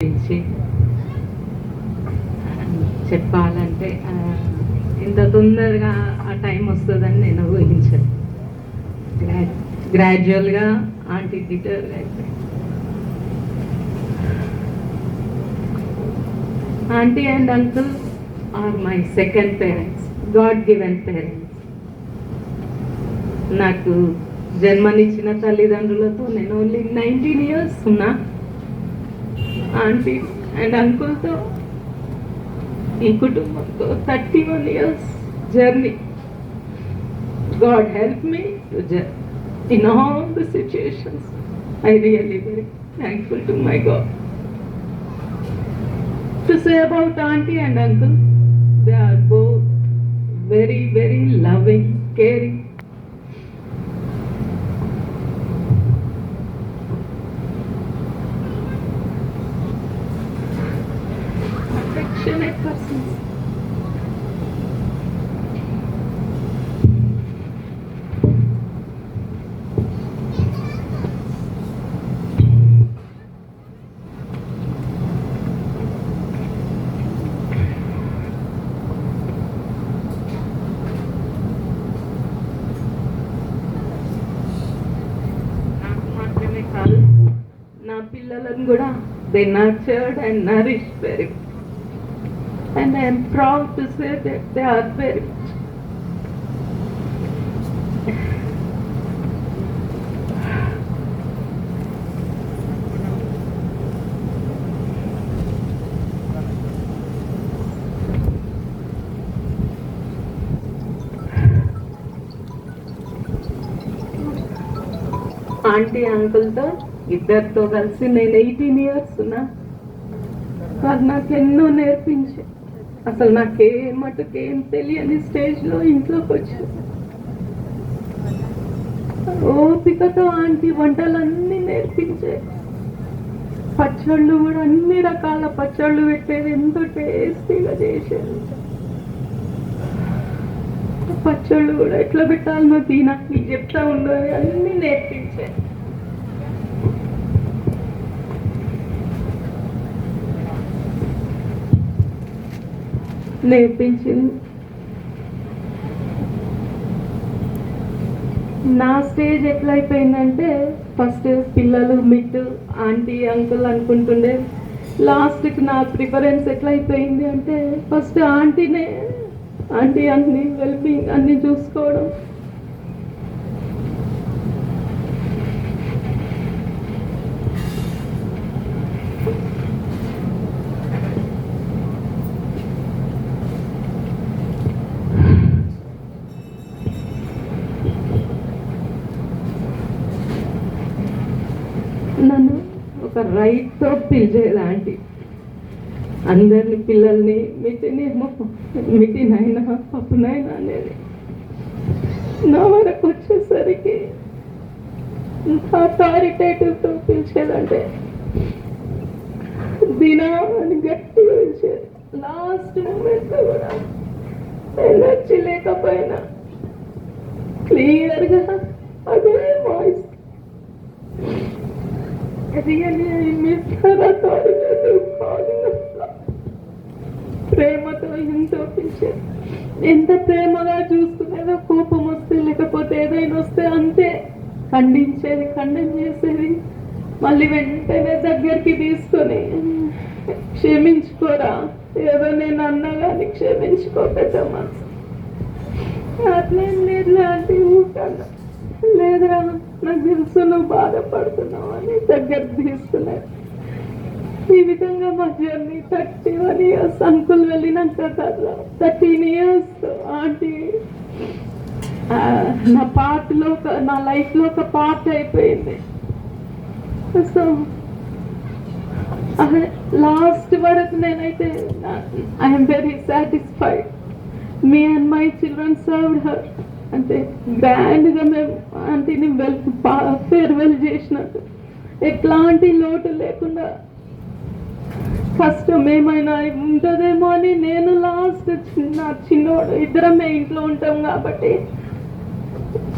గురించి చెప్పాలంటే ఇంత తొందరగా ఆ టైం వస్తుందని నేను ఊహించాను. గ్రాడ్యువల్గా ఆంటీ గిటర్ అయిపోయింది. Aunty and uncle are my second parents, God given parents. నాకు జన్మనిచ్చిన తల్లిదండ్రులతో నేను ఓన్లీ 19 years ఉన్నా. ఆంటీ అండ్ అంకుల్తో ఈ కుటుంబంతో 31 years journey. God help me to in all the situations. I really very thankful to my God. To say about auntie and uncle, they are both very, very loving, caring. Affectionate persons. నా పిల్లలను కూడా they nurtured and nourished very much. And I am proud to say that they are very much. Aunty అంకుల్తో ఇద్దరితో కలిసి నేను 18 years ఉన్నా. వారు నాకు ఎన్నో నేర్పించి అసలు నాకేం తెలియని స్టేజ్లో ఇంట్లోకి వచ్చాను. ఓపికతో ఆంటీ వంటలన్నీ నేర్పించే, పచ్చళ్ళు కూడా అన్ని రకాల పచ్చళ్ళు పెట్టేది, ఎంతో టేస్టీగా చేసేది. పచ్చళ్ళు కూడా ఎట్లా పెట్టాలనో నాకు చెప్తా ఉండదు, అన్ని నేర్పించే. నేర్పించింది. నా స్టేజ్ ఎట్లయిపోయిందంటే ఫస్ట్ పిల్లలు మిడ్ ఆంటీ అంకుల్ అనుకుంటుండే, లాస్ట్కి నా ప్రిఫరెన్స్ ఎట్లయిపోయింది అంటే ఫస్ట్ ఆంటీ అన్ని వెల్బీయింగ్ అన్ని చూసుకోవడం. నన్ను ఒక రైట్తో పిలిచేది ఆంటీ. అందరిని పిల్లల్ని మిటినైనా పప్పునైనా అనేది. నా వరకు వచ్చేసరికి అథారిటేటివ్తో పిలిచేదంటే దినా అని గట్టిగా పిలిచేది. లాస్ట్ మూమెంట్లో కూడా ఎనర్జీ లేకపోయినా క్లియర్గా అదే voice. Really, I miss her authoritative calling us. ప్రేమతో ఎంతో పిలిచేది. ఎంత ప్రేమగా చూసుకునేదో, కోపం వస్తే లేకపోతే ఏదైనా వస్తే అంతే ఖండించేది, ఖండం చేసేది. మళ్ళీ వెంటనే దగ్గరికి తీసుకొని క్షమించుకోరా, ఏదో నేను అన్నా కానీ క్షమించుకో పెద్దమ్మా, అట్లేం లేదు లాంటి ఊకన్నా, లేదురా నాకు తెలుసు నువ్వు బాధపడుతున్నావు అని దగ్గర తీసుకున్నారు. ఈ విధంగా మా జర్నీ 31 years. అంకుల్ వెళ్ళినాక కదా 13 years ఆంటీ నా లైఫ్లో ఒక పార్ట్ అయిపోయింది. సో లాస్ట్ వరకు నేనైతే I'm very satisfied. Me and my children served her. అంటే గ్రాండ్గా మేము ఆంటీని ఫేర్వెల్ చేసినట్టు, ఎట్లాంటి లోటు లేకుండా. కష్టం ఏమైనా ఉంటుందేమో అని నేను లాస్ట్ చిన్నోడు ఇద్దరమే ఇంట్లో ఉంటాం కాబట్టి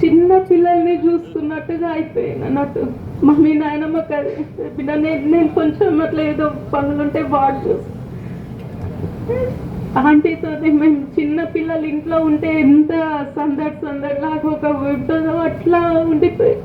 చిన్న పిల్లల్ని చూస్తున్నట్టుగా అయిపోయింది అన్నట్టు. మమ్మీ నాయనమ్మకి అది చెప్పిన నేను కొంచెం అట్లా ఏదో పనులుంటే వాడు చూసి ఆంటీతో మేము చిన్న పిల్లలు ఇంట్లో ఉంటే ఎంత సందడి లాగా ఒక ఉంటుందో అట్లా ఉండిపోయి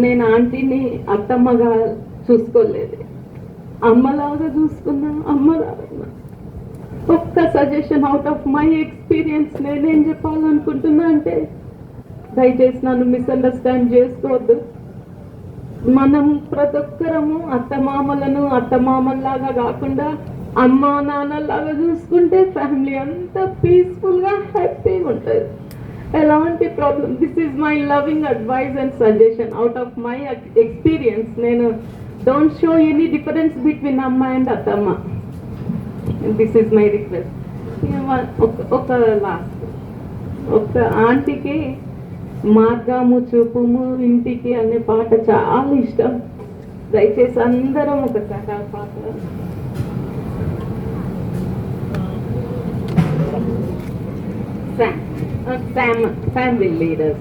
నేను ఆంటీని అత్తమ్మగా చూసుకోలేదు, అమ్మలాగా చూసుకున్నా. అమ్మలాగా ఒక్క suggestion out of my experience నేనేం చెప్పాలనుకుంటున్నా అంటే, దయచేసి నన్ను మిస్అండర్స్టాండ్ చేసుకోవద్దు. మనం ప్రతి ఒక్కరము అత్తమామల్లాగా కాకుండా అమ్మ నాన్నలాగా చూసుకుంటే ఫ్యామిలీ అంతా పీస్ఫుల్గా హ్యాపీగా ఉంటుంది. ఎలాంటి problem, this is my loving advice and suggestion out of my experience. నేను don't show any difference between amma and attamma. This is my request. ఒక లాస్ట్, ఒక ఆంటీకి మార్గము చూపుము ఇంటికి అనే పాట చాలా ఇష్టం. దయచేసి అందరం ఒకసారి ఆ పాట Sam will lead us.